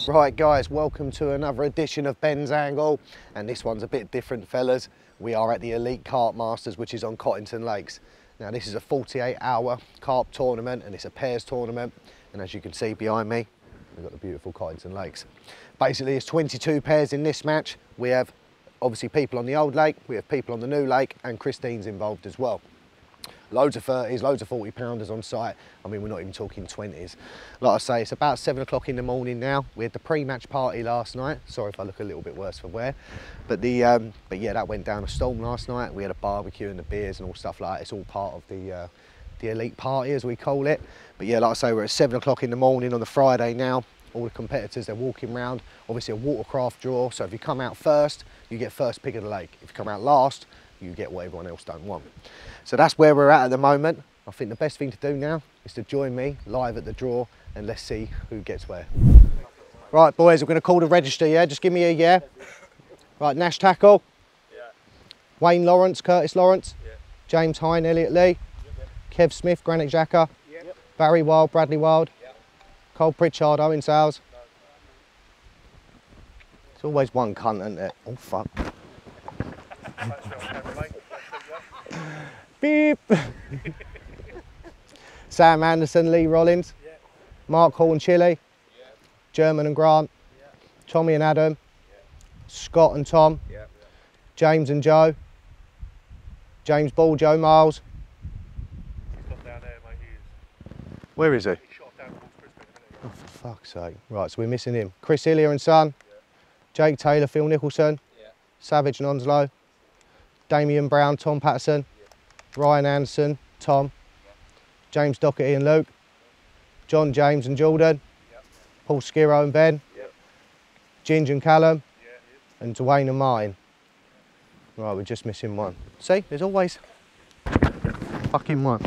Right guys, welcome to another edition of Ben's Angle, and this one's a bit different, fellas. We are at the Elite Carp Masters, which is on Cottington Lakes. Now this is a 48-hour carp tournament, and it's a pairs tournament, and as you can see behind me, we've got the beautiful Cottington Lakes. Basically it's 22 pairs in this match. We have obviously people on the old lake, we have people on the new lake, and Christine's involved as well. Loads of 30s, loads of 40 pounders on site. I mean, we're not even talking 20s. Like I say, it's about 7 o'clock in the morning now. We had the pre-match party last night. Sorry if I look a little bit worse for wear. But yeah, that went down a storm last night. We had a barbecue and the beers and all stuff like that. It's all part of the elite party, as we call it. But yeah, like I say, we're at 7 o'clock in the morning on the Friday now. All the competitors, they're walking around. Obviously a watercraft draw. So if you come out first, you get first pick of the lake. If you come out last, you get what everyone else don't want. So that's where we're at the moment. I think the best thing to do now is to join me live at the draw, and let's see who gets where. Right boys, we're going to call the register, yeah? Just give me a yeah. Right, Nash Tackle. Yeah. Wayne Lawrence, Curtis Lawrence. Yeah. James Hine, Elliot Lee. Yep. Kev Smith, Granite Xhaka. Yep. Barry Wild, Bradley Wild. Yep. Cole Pritchard, Owen Sales. No. It's always one cunt, isn't it? Oh fuck. Beep. Sam Anderson, Lee Rollins, yeah. Mark Hall and Chile, yeah. German and Grant, yeah. Tommy and Adam, yeah. Scott and Tom, yeah. James and Joe, James Ball, Joe Miles. He's gone down there, mate. Where is he? He shot down towards Brisbane. Oh, for fuck's sake. Right, so we're missing him. Chris Illia and Son, yeah. Jake Taylor, Phil Nicholson, yeah. Savage and Onslow, Damien Brown, Tom Patterson, yeah. Ryan Anderson, Tom, yeah. James Doherty and Luke, John James and Jordan, yeah. Paul Skiro and Ben, yeah. Ginger and Callum, yeah. And Dwayne and Martin. Right, we're just missing one. See, there's always fucking one.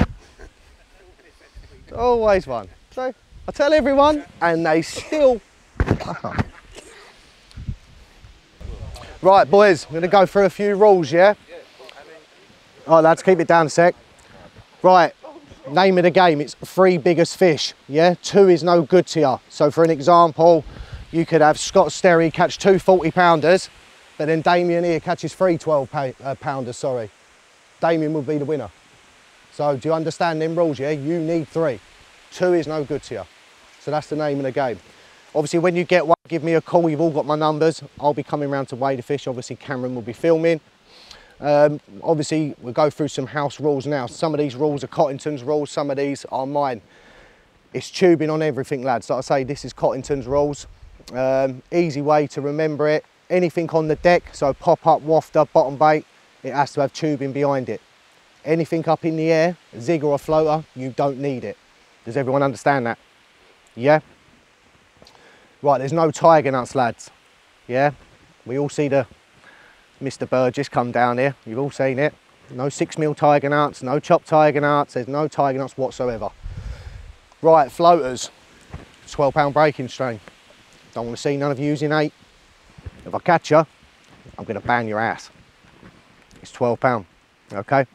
There's always one. So I tell everyone, and they still fuck up. Right, boys, we're going to go through a few rules, yeah? All right, lads, keep it down a sec. Right, name of the game, it's 3 biggest fish, yeah? 2 is no good to you. So for an example, you could have Scott Sterry catch 2 40-pounders, but then Damien here catches 3 12-pounders, sorry. Damien would be the winner. So do you understand them rules, yeah? You need 3. 2 is no good to you. So that's the name of the game. Obviously, when you get one, give me a call. You've all got my numbers. I'll be coming around to weigh the fish. Obviously, Cameron will be filming. Obviously, we'll go through some house rules now. Some of these rules are Cottington's rules. Some of these are mine. It's tubing on everything, lads. Like I say, this is Cottington's rules. Easy way to remember it. Anything on the deck, so pop-up, wafter, bottom bait, it has to have tubing behind it. Anything up in the air, zig or a floater, you don't need it. Does everyone understand that? Yeah? Right, there's no tiger nuts, lads. Yeah? We all see the Mr. Burgess come down here. You've all seen it. No 6mm tiger nuts, no chopped tiger nuts. There's no tiger nuts whatsoever. Right, floaters. 12-pound breaking strain. Don't want to see none of you using 8. If I catch you, I'm going to bang your ass. It's 12-pound, okay?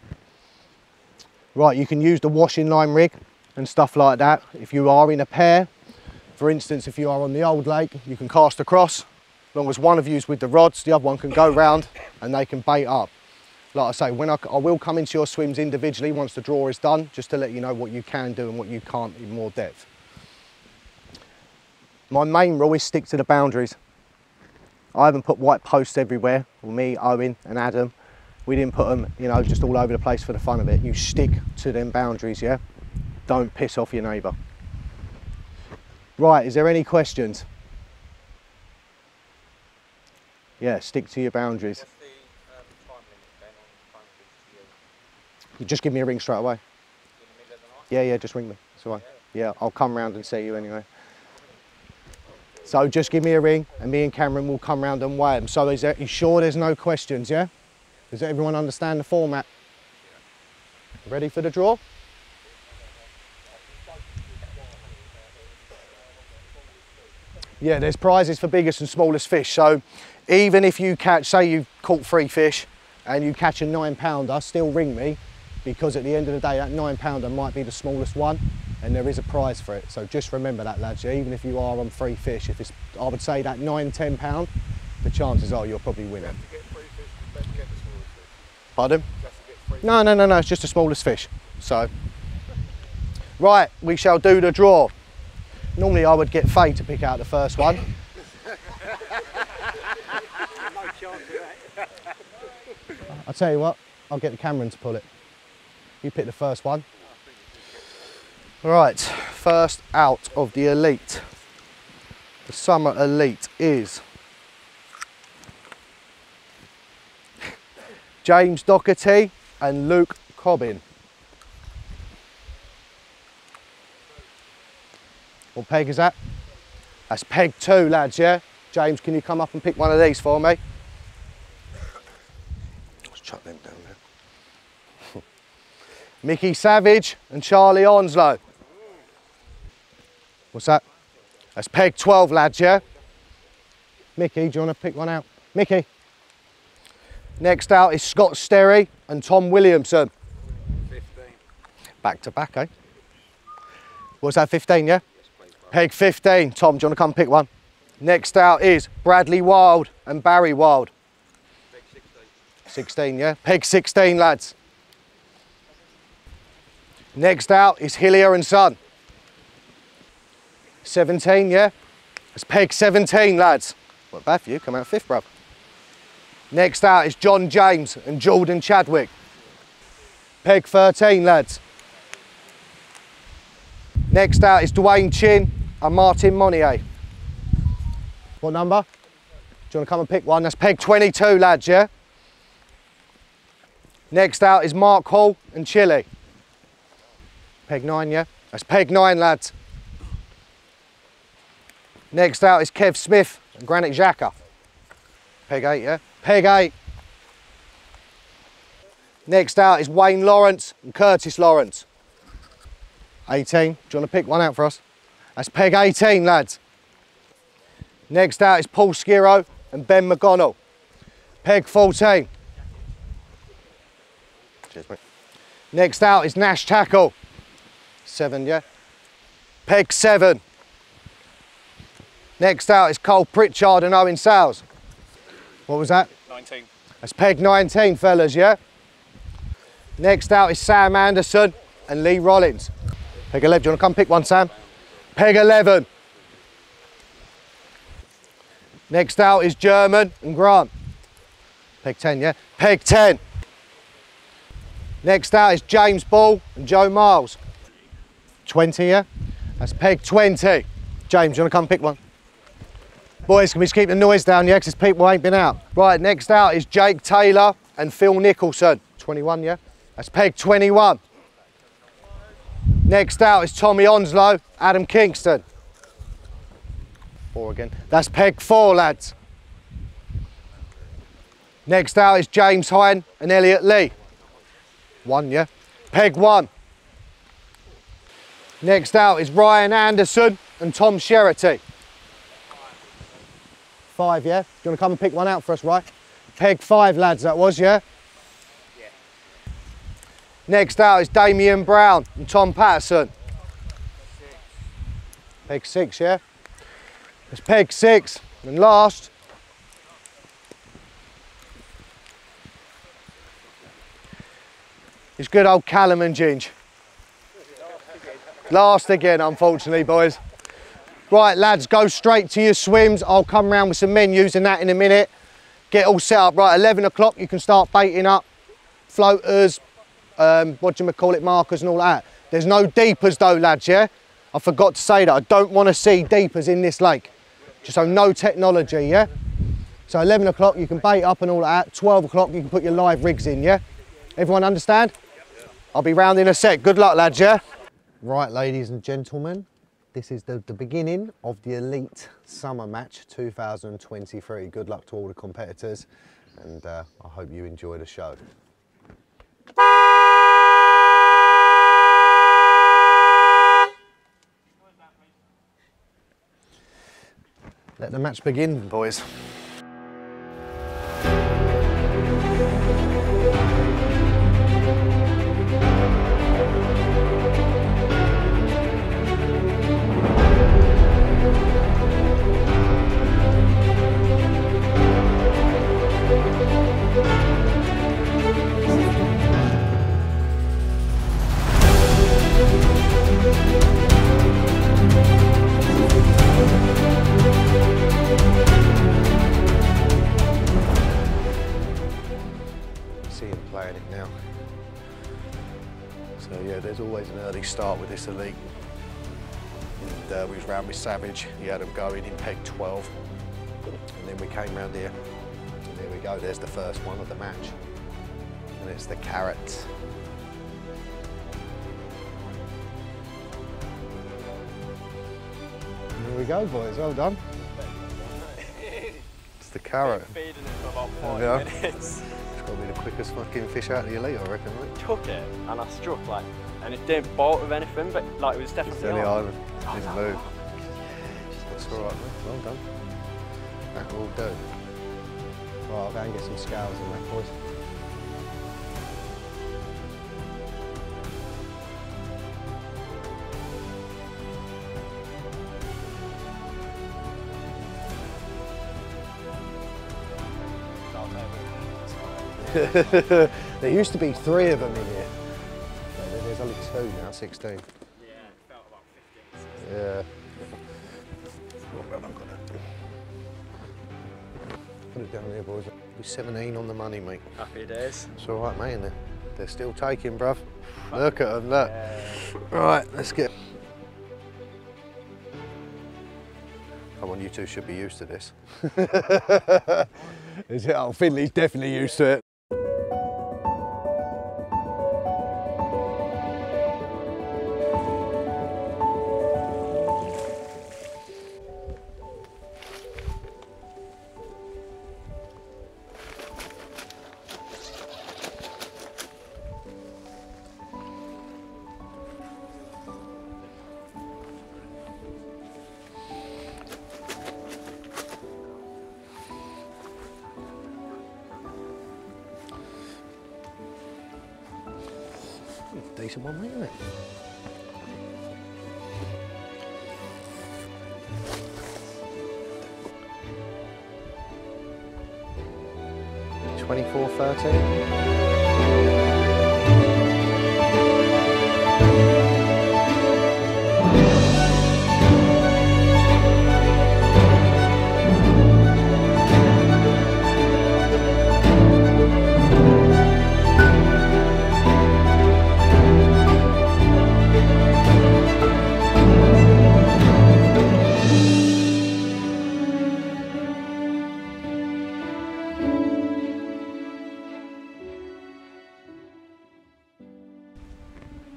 Right, you can use the washing line rig and stuff like that. If you are in a pair, for instance, if you are on the old lake, you can cast across. As long as one of you's with the rods, the other one can go round and they can bait up. Like I say, when I will come into your swims individually once the draw is done, just to let you know what you can do and what you can't in more depth. My main rule is stick to the boundaries. I haven't put white posts everywhere. Well, me, Owen and Adam, we didn't put them, you know, just all over the place for the fun of it. You stick to them boundaries, yeah? Don't piss off your neighbour. Right, is there any questions? Yeah, stick to your boundaries. What's the time limit then on phone calls to you? You just give me a ring straight away. In the middle of the night? Yeah, just ring me. It's all right. Yeah, I'll come round and see you anyway. So just give me a ring and me and Cameron will come round and weigh them. So you sure there's no questions, yeah? Does everyone understand the format? Ready for the draw? Yeah, there's prizes for biggest and smallest fish. So even if you catch, say you've caught 3 fish and you catch a 9-pounder, still ring me, because at the end of the day, that 9-pounder might be the smallest one. and there is a prize for it. So just remember that, lads, yeah? Even if you are on free fish, if it's, I would say that £9–10, the chances are you'll probably win it. To get free fish, you better get the smallest fish. Pardon? Just to get free No, it's just the smallest fish. So, right, we shall do the draw. Normally I would get Faye to pick out the first one. No chance of that. I'll tell you what, I'll get the Cameron to pull it. You pick the first one. Right, first out of the elite. The summer elite is James Doherty and Luke Cobbin. What peg is that? That's peg 2, lads, yeah? James, can you come up and pick one of these for me? Let's chuck them down there. Mickey Savage and Charlie Onslow. What's that? That's peg 12, lads, yeah? Mickey, do you want to pick one out? Mickey. Next out is Scott Sterry and Tom Williamson. 15. Back to back, eh? What's that, 15, yeah? Peg 15. Tom, do you want to come pick one? Next out is Bradley Wild and Barry Wild. Peg 16. 16, yeah? Peg 16, lads. Next out is Hillier and Son. 17, yeah? That's peg 17, lads. Not bad for you, come out 5th, bruv. Next out is John James and Jordan Chadwick. Peg 13, lads. Next out is Dwayne Chin and Martin Monnier. What number? Do you want to come and pick one? That's peg 22, lads, yeah? Next out is Mark Hall and Chile. Peg 9, yeah? That's peg 9, lads. Next out is Kev Smith and Granite Xhaka. Peg 8, yeah? Peg 8. Next out is Wayne Lawrence and Curtis Lawrence. 18. Do you want to pick one out for us? That's peg 18, lads. Next out is Paul Skiro and Ben McGonnell. Peg 14. Cheers, mate. Next out is Nash Tackle. 7, yeah? Peg 7. Next out is Cole Pritchard and Owen Sales. What was that? 19. That's peg 19, fellas, yeah? Next out is Sam Anderson and Lee Rollins. Peg 11, do you want to come pick one, Sam? Peg 11. Next out is German and Grant. Peg 10, yeah? Peg 10. Next out is James Ball and Joe Miles. 20, yeah? That's peg 20. James, you want to come pick one? Boys, can we just keep the noise down, yeah? Because people ain't been out. Right, next out is Jake Taylor and Phil Nicholson. 21, yeah? That's peg 21. Next out is Tommy Onslow, Adam Kingston. 4 again. That's peg 4, lads. Next out is James Hine and Elliot Lee. 1, yeah? Peg 1. Next out is Ryan Anderson and Tom Sherity. 5, yeah? Do you want to come and pick one out for us, right? Peg 5, lads, that was, yeah? Yeah. Next out is Damien Brown and Tom Patterson. 6. Peg 6, yeah? It's peg 6. And last is good old Callum and Ginge. Last again, unfortunately, boys. Right, lads, go straight to your swims. I'll come round with some menus and that in a minute. Get all set up. Right, 11 o'clock, you can start baiting up floaters, markers and all that. There's no deepers though, lads, yeah? I forgot to say that. I don't want to see deepers in this lake. Just so no technology, yeah? So 11 o'clock, you can bait up and all that. 12 o'clock, you can put your live rigs in, yeah? Everyone understand? I'll be round in a sec. Good luck, lads, yeah? Right, ladies and gentlemen, this is the beginning of the Elite Summer Match 2023. Good luck to all the competitors, and I hope you enjoy the show. Let the match begin, boys. always an early start with this elite. And we was round with Savage, he had them going in peg 12. And then we came round here, and there we go, there's the first one of the match. And it's the Carrot. There we go, boys, well done. It's the Carrot. Feeding it for about 5 minutes. It's got to be the quickest fucking fish out of the elite, I reckon, right? Took it and I struck like, and it didn't bolt with anything, but like it was definitely Silly on. island, it's move. That's all right, mate. Well done. That will do. Right, I'll go and get some scales in that, boys. There used to be 3 of them in here. There's only 2 now, 16. Yeah, it felt about 15. Yeah. Put it down there, boys. We're 17 on the money, mate. Happy days. It's all right, mate, and they're still taking, bruv. Look at them, look. Right, let's get... Come on, you two should be used to this. Is it? Oh, Finley's definitely used to it. Decent one, mate, isn't it? $24.13.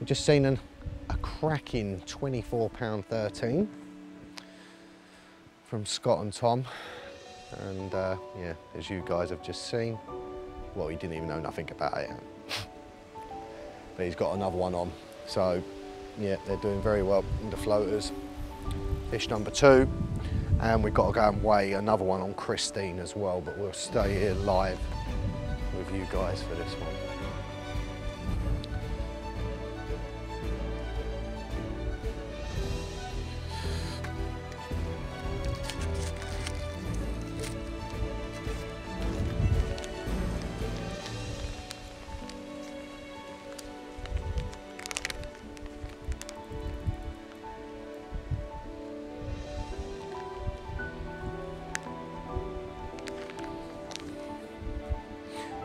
We've just seen a cracking £24.13 from Scott and Tom, and yeah, as you guys have just seen, well, he didn't even know nothing about it, but he's got another one on. So yeah, they're doing very well in the floaters. Fish number 2, and we've got to go and weigh another one on Christine as well, but we'll stay here live with you guys for this one.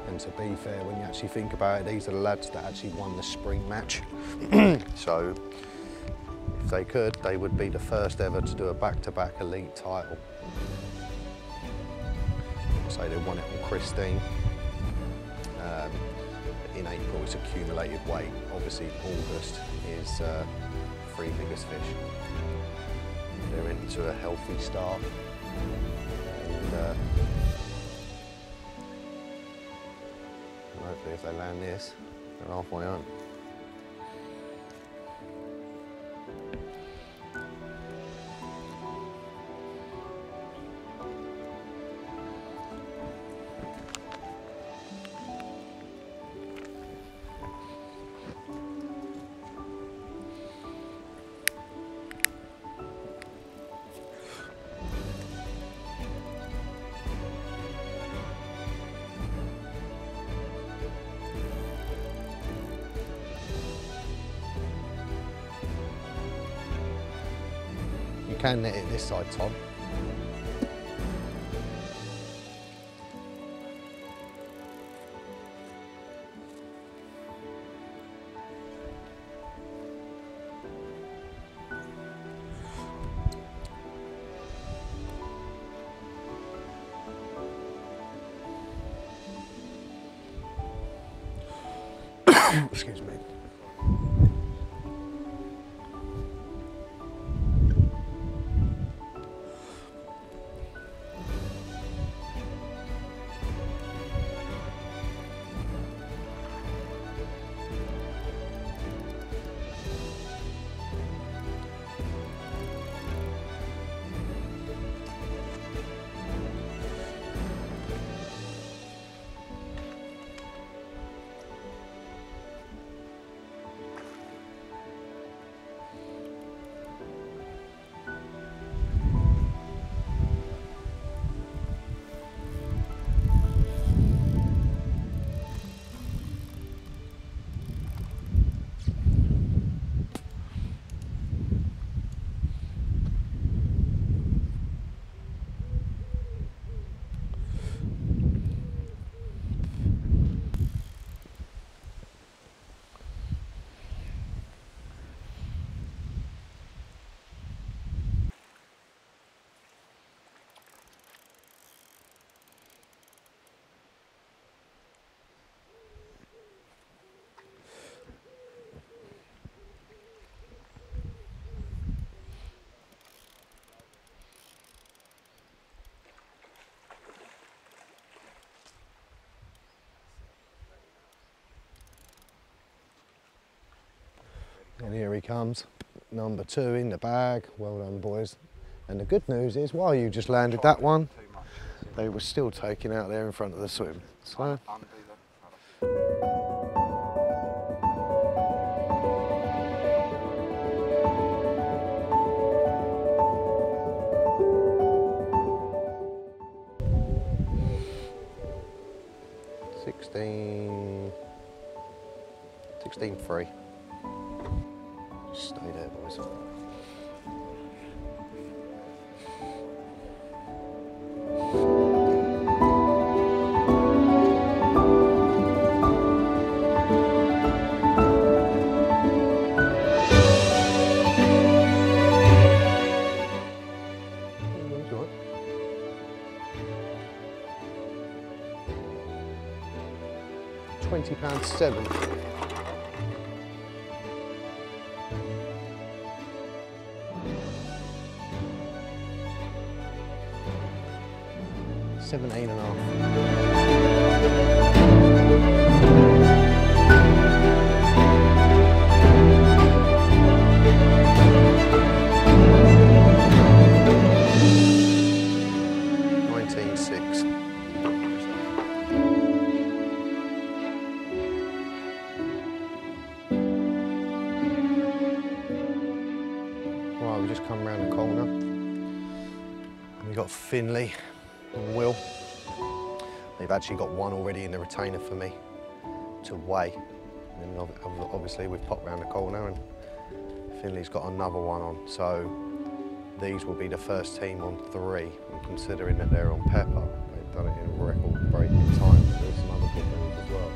And to be fair, when you actually think about it, these are the lads that actually won the spring match. So if they could, they would be the first ever to do a back-to-back elite title. So they won it on Christine. In April, it's accumulated weight. Obviously, August is 3 biggest fish. They're into a healthy start. And, hopefully if they land this, they're halfway home. You can net it this side, Tom. Excuse me. And here he comes, number 2 in the bag. Well done, boys. And the good news is, while you just landed that one, they were still taking out there in front of the swim. So. $16.3. Just stay there, boys. £20.7. $17.5. Right, we just come round the corner. We've got Finley and Will. They've actually got one already in the retainer for me to weigh. And obviously we've popped round the corner and Finley's got another one on. So these will be the first team on 3. And considering that they're on pepper, they've done it in record-breaking time. There's some other good news as well.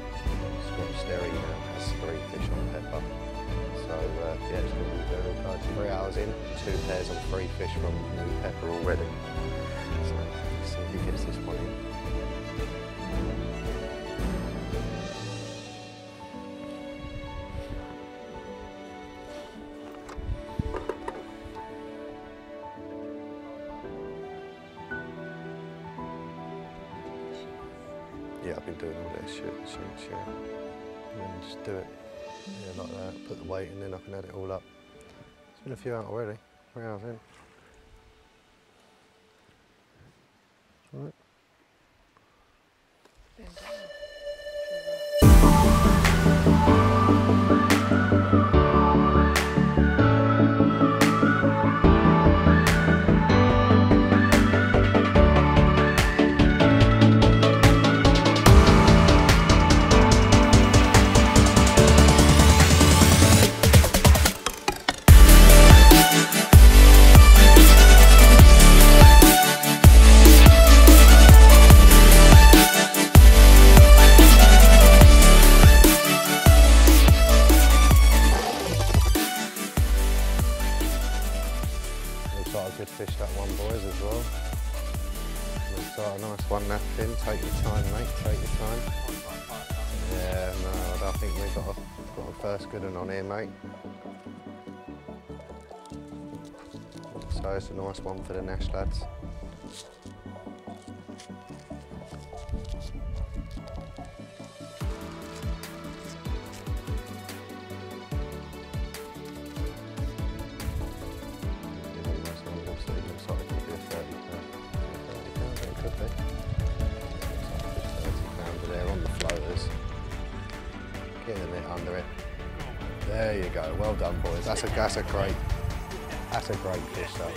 Scott Sterry now has 3 fish on pepper. So yeah, it's going to be very close. 3 hours in, 2 pairs on 3 fish from new pepper already. So let's see if he gets this one in. Yeah, I've been doing all this shit, yeah. And then just do it, yeah, like that, put the weight in, then I can add it all up. It's been a few out already, 3 hours in. All right. Good fish that one, boys, as well. Looks like a nice one, that fin. Take your time, mate, take your time. Yeah, no, I think we've got a first good one on here, mate. So it's a nice one for the Nash lads. There you go. Well done, boys. That's a great fish, though.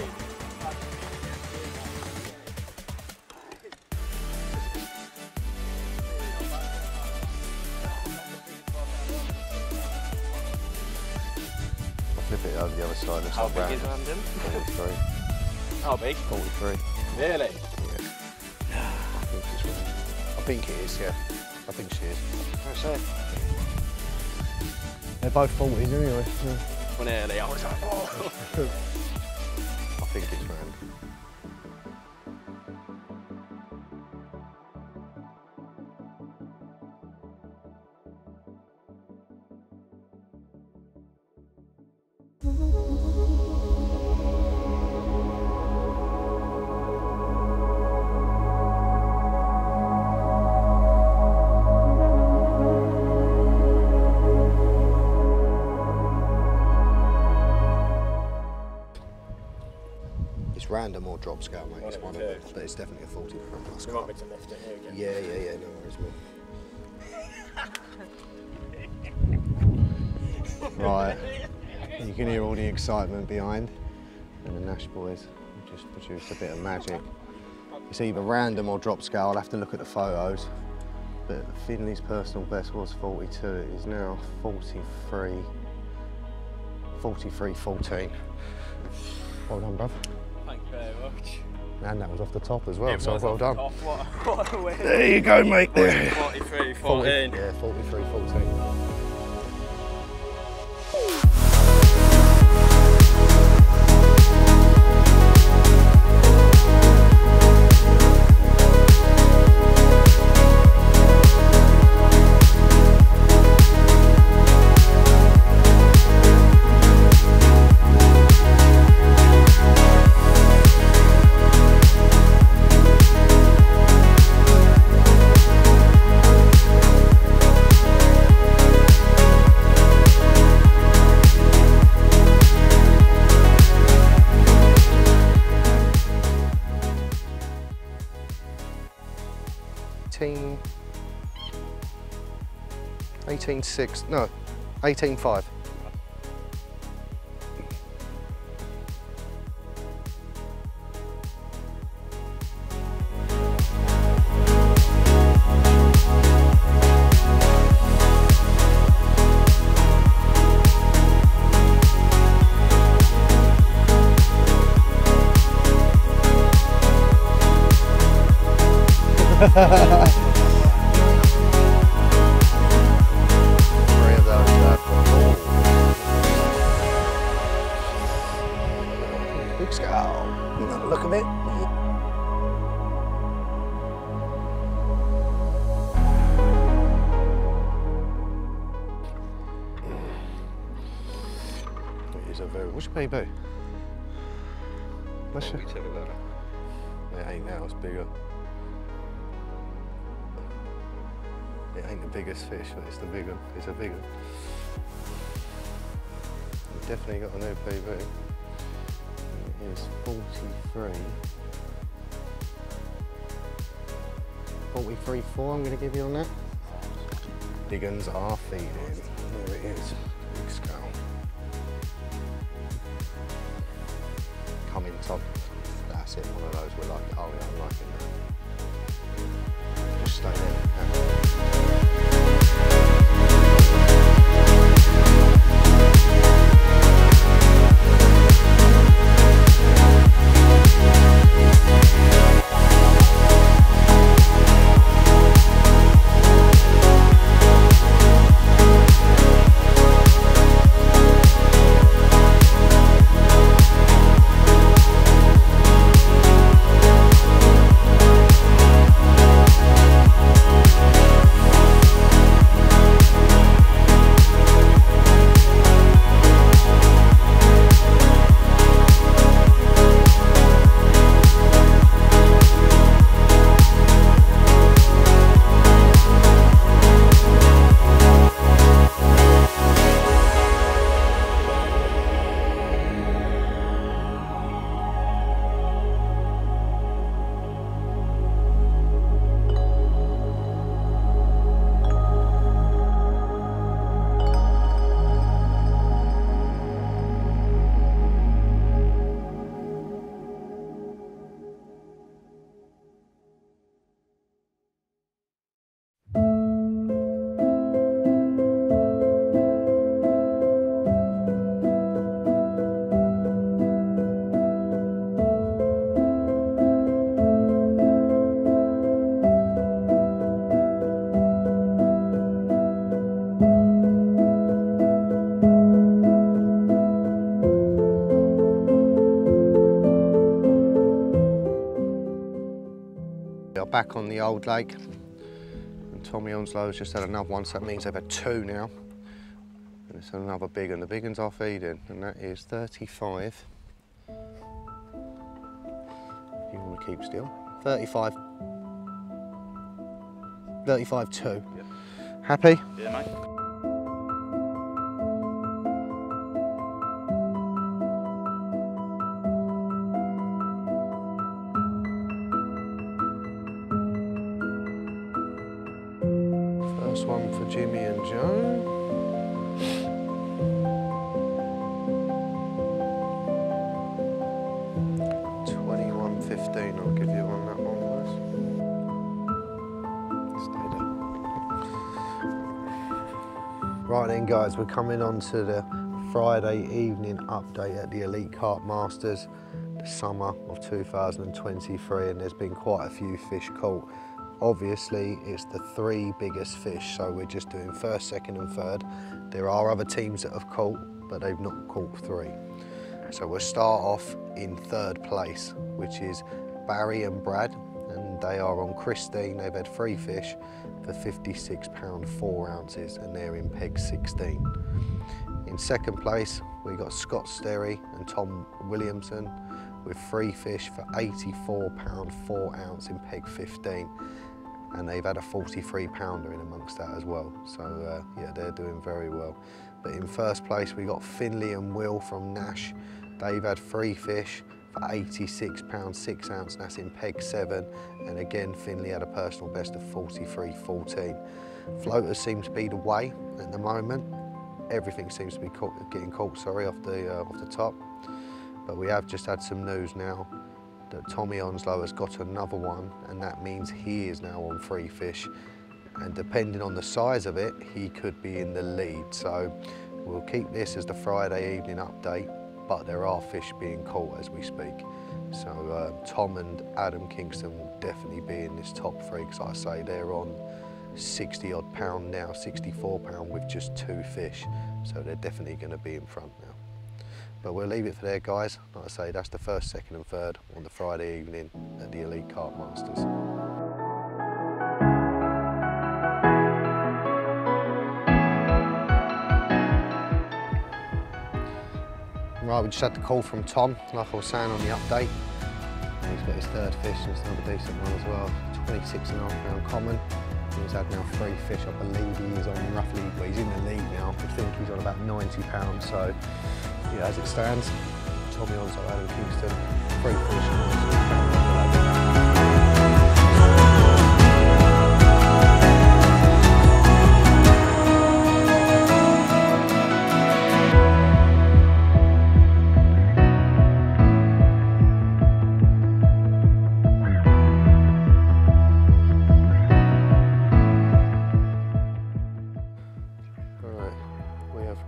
I'll flip it over the other side. How big is random? 43. How big? 43. Really? Yeah. I think it is, yeah. I think she is. What's that? They're both 40s anyway. Yeah. When early, I was like, oh. I think it's round. Random or drop scale, mate. It's one of them, but it's definitely a 40 front plus. You want me to lift it here again? Yeah, no worries, mate. Right, you can hear all the excitement behind, and the Nash boys have just produced a bit of magic. It's either random or drop scale. I'll have to look at the photos, but Finley's personal best was 42. It is now 43.14. Well done, bruv. Thank you very much. And that was off the top as well, so well done. What a win. There you go, mate. 43.14. Yeah, 43.14. No, 18.5. Big scale. Another look of it. It is a very. What's your PB? What's your? It ain't now. It's bigger. It ain't the biggest fish, but it's the big one. It's a big one. We've definitely got a new PB. It is 43. 43.4 I'm going to give you on that. Big ones are feeding. There it is. Big scale. Come in top. That's it, one of those we're like, oh yeah, I'm liking that. Just stay there. We are back on the old lake, and Tommy Onslow's just had another one, so that means they've had 2 now. And it's another big one. The big ones are feeding, and that is 35. You want to keep still. 35. 35.2. Yep. Happy? Yeah, mate. First one for Jimmy and Joe. $21.15. I'll give you on that one, guys. Stay there. Right then, guys, we're coming on to the Friday evening update at the Elite Carp Masters, the summer of 2023, and there's been quite a few fish caught. Obviously, it's the 3 biggest fish, so we're just doing 1st, 2nd and 3rd. There are other teams that have caught, but they've not caught 3. So we'll start off in 3rd place, which is Barry and Brad, and they are on Christine. They've had 3 fish for £56 4 ounces, and they're in peg 16. In 2nd place, we got Scott Sterry and Tom Williamson with 3 fish for £84 4 ounce in peg 15. And they've had a 43 pounder in amongst that as well. So yeah, they're doing very well. But in 1st place, we got Finley and Will from Nash. They've had 3 fish for £86 6 ounce, and that's in peg 7. And again, Finley had a personal best of 43.14. Floaters seem to be the way at the moment. Everything seems to be getting caught, sorry, off the top. But we have just had some news now that Tommy Onslow has got another one, and that means he is now on 3 fish. And depending on the size of it, he could be in the lead. So we'll keep this as the Friday evening update, but there are fish being caught as we speak. So Tom and Adam Kingston will definitely be in this top 3, because like I say, they're on 60 odd pound now, 64 pound with just 2 fish. So they're definitely going to be in front now. But we'll leave it for there, guys. Like I say, that's the 1st, 2nd and 3rd on the Friday evening at the Elite Carp Masters. Right, we just had the call from Tom, like I was saying on the update. He's got his 3rd fish, and it's another decent one as well. 26.5 pound common. He's had now 3 fish. I believe he is on roughly, well, he's in the lead now. I think he's on about 90 pounds. So yeah, as it stands, Tommy Onslow, Adam Kingston, 3 fish.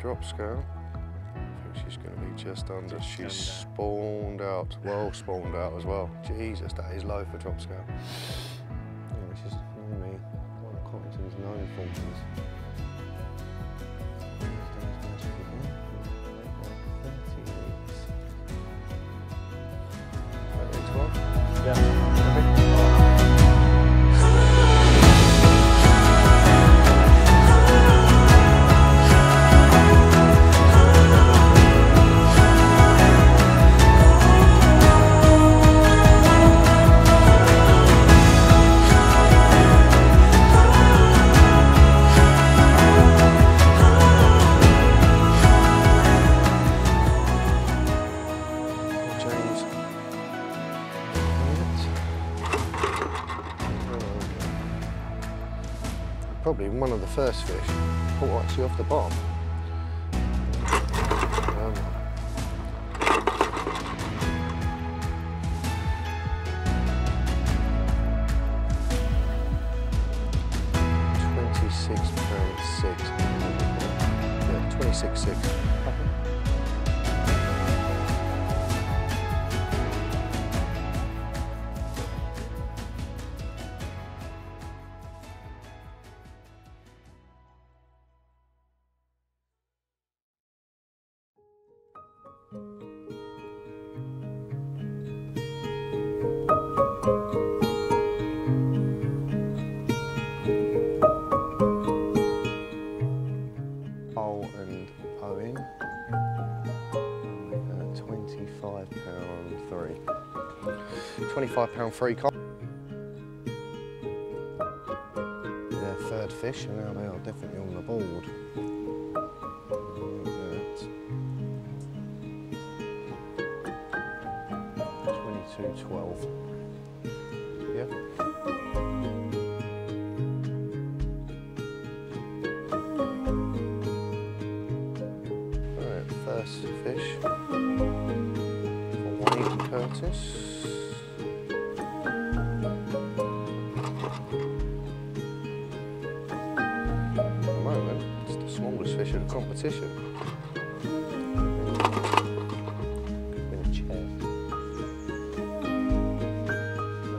Drop scale. I think she's going to be just under. She's spawned out, well spawned out as well. Jesus, that is low for drop scale. Yeah, this is normally one of Cottington's known forms. Yeah. Probably one of the first fish caught actually off the bottom. £26.6. Yeah, 26.6. £25 free comp. Their third fish, and now they are definitely on the board. £22.12. Yeah. Alright, first fish for Wade and Curtis. At the moment, it's the smallest fish of the competition. Could be a chair.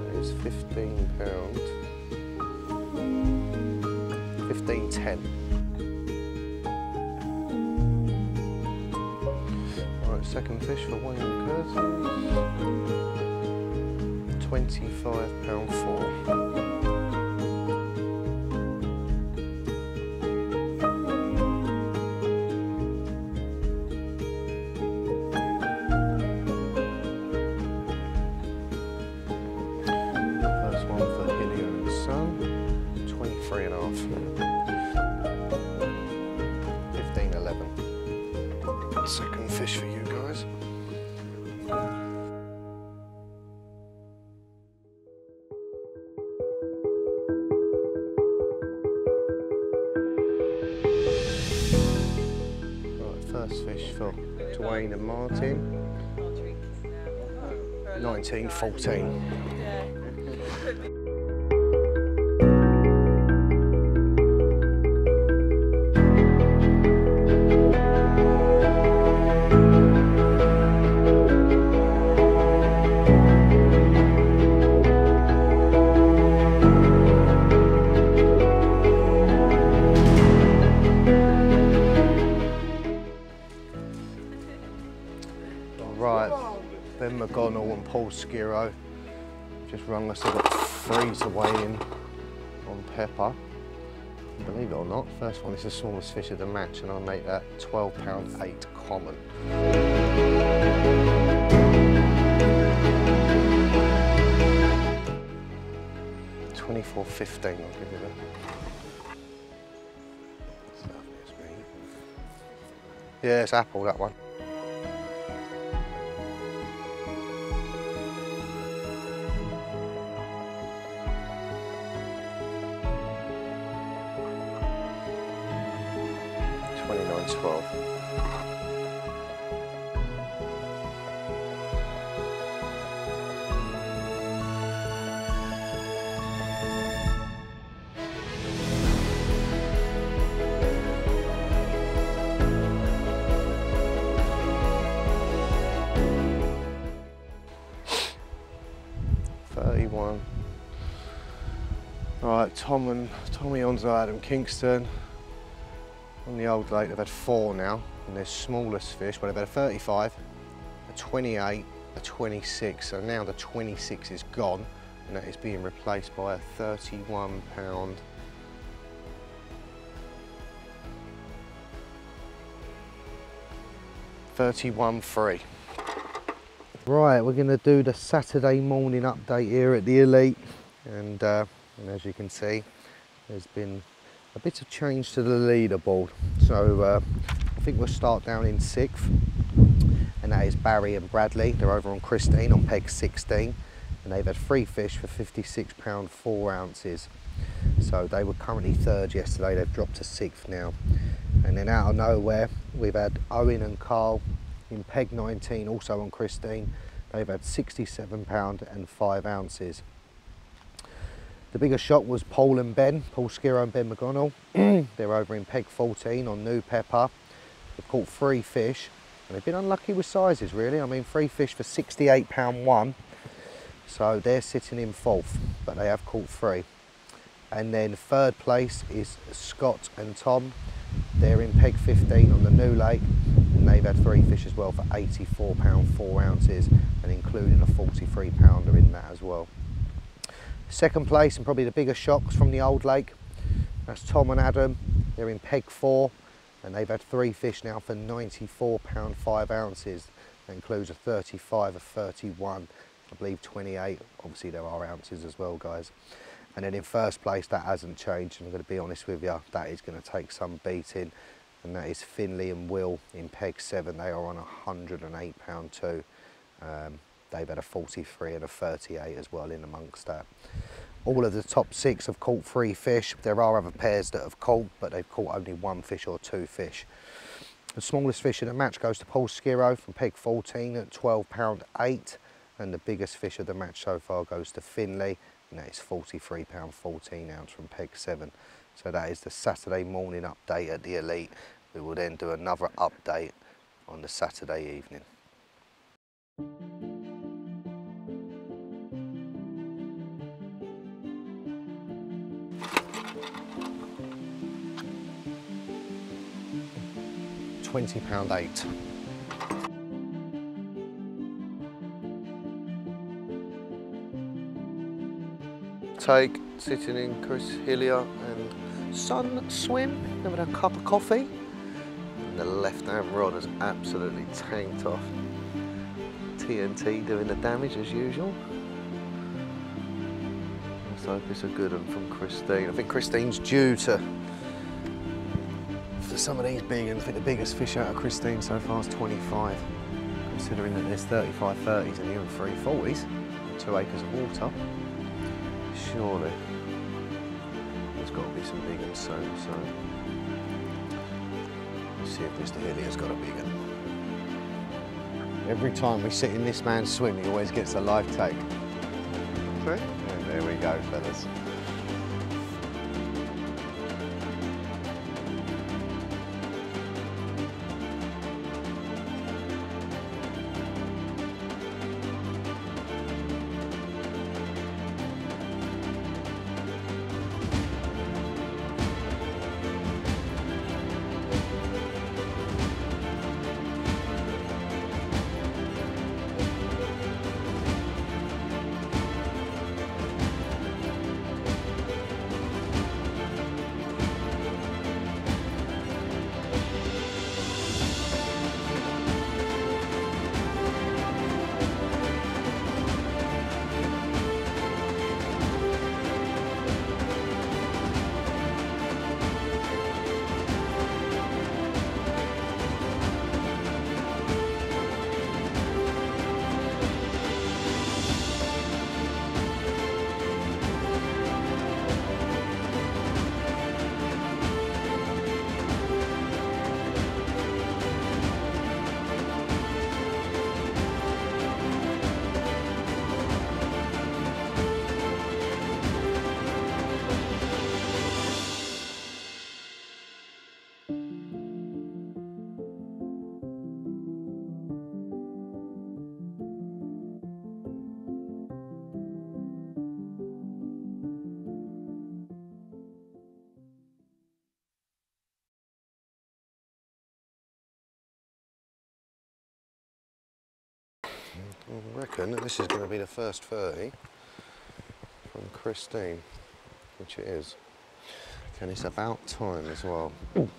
That is £15. 15.10. Right, second fish for Wayne and Curtis. £25.4. Second fish for you guys. Right, first fish for Dwayne and Martin. 19.14. Right, Ben McGonnell and Paul Skiro just rung us. They've got 3 to weigh in on Pepper. Believe it or not, first one is the smallest fish of the match, and I'll make that £12.8 common. £24.15, I'll give you that. Yeah, it's apple, that one. £29.12. £31. Right, Tommy Onzo, Adam Kingston. On the old lake, they've had 4 now, and their smallest fish, well, they've had a 35, a 28, a 26, so now the 26 is gone, and that is being replaced by a £31. £31.3. Right, we're going to do the Saturday morning update here at the Elite, and as you can see, there's been a bit of change to the leaderboard. So I think we'll start down in 6th, and that is Barry and Bradley. They're over on Christine on peg 16, and they've had 3 fish for £56 4 ounces. So they were currently 3rd yesterday. They've dropped to 6th now. And then out of nowhere, we've had Owen and Carl in peg 19, also on Christine. They've had £67 and 5 ounces. The biggest shock was Paul and Ben, Paul Skiro and Ben McGonnell. They're over in peg 14 on New Pepper. They've caught 3 fish, and they've been unlucky with sizes, really. I mean, 3 fish for £68 1, so they're sitting in 4th, but they have caught 3. And then 3rd place is Scott and Tom. They're in peg 15 on the New Lake, and they've had 3 fish as well for £84 4 ounces, and including a 43 pounder in that as well. 2nd place, and probably the biggest shocks from the Old Lake, that's Tom and Adam. They're in peg 4, and they've had 3 fish now for £94 5 ounces. That includes a 35, a 31, I believe 28. Obviously there are ounces as well, guys. And then in first place, that hasn't changed, and I'm going to be honest with you, that is going to take some beating, and that is Finley and Will in peg 7. They are on £108 too. They've had a 43 and a 38 as well in amongst that. All of the top 6 have caught 3 fish. There are other pairs that have caught, but they've caught only 1 fish or 2 fish. The smallest fish in the match goes to Paul Skiro from peg 14 at £12.8, and the biggest fish of the match so far goes to Finley, and that is £43 14 ounce from peg 7. So that is the Saturday morning update at the Elite. We will then do another update on the Saturday evening. £20.8. Take sitting in Chris Hillier and Sun Swim, having a cup of coffee. And the left-hand rod is absolutely tanked off. TNT doing the damage as usual. Let's hope it's a good one from Christine. I think Christine's due to for some of these big ones. I think the biggest fish out of Christine so far is 25. Considering that there's 35 30s and even 3 40s, 2 acres of water. Surely there's got to be some big ones soon, so let's see if Mr. Hillier's got a big one. Every time we sit in this man's swim, he always gets a live take. Okay. And there we go, fellas. I reckon that this is going to be the first 30 from Christine, which it is. And it's about time as well. Ooh.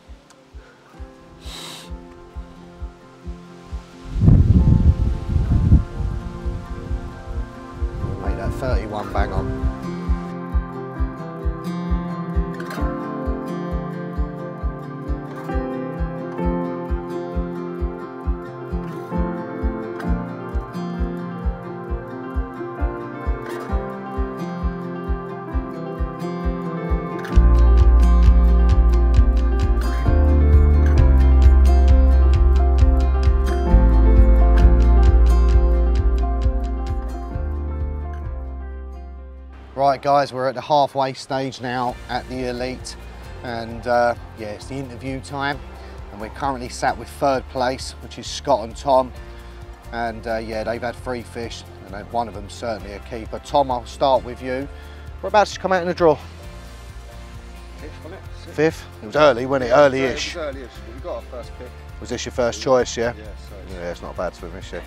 Make that 31 bang on. Right guys, we're at the halfway stage now at the Elite, and yeah, it's the interview time, and we're currently sat with 3rd place, which is Scott and Tom, and yeah, they've had 3 fish, and one of them certainly a keeper. Tom, I'll start with you. We're about to come out in the draw. 5th, wasn't it? 5th? It was early, wasn't it? Early-ish. It was early-ish, but we got our first pick. Was this your first choice, yeah? Yeah, so Yeah, it's not a bad swim, is it?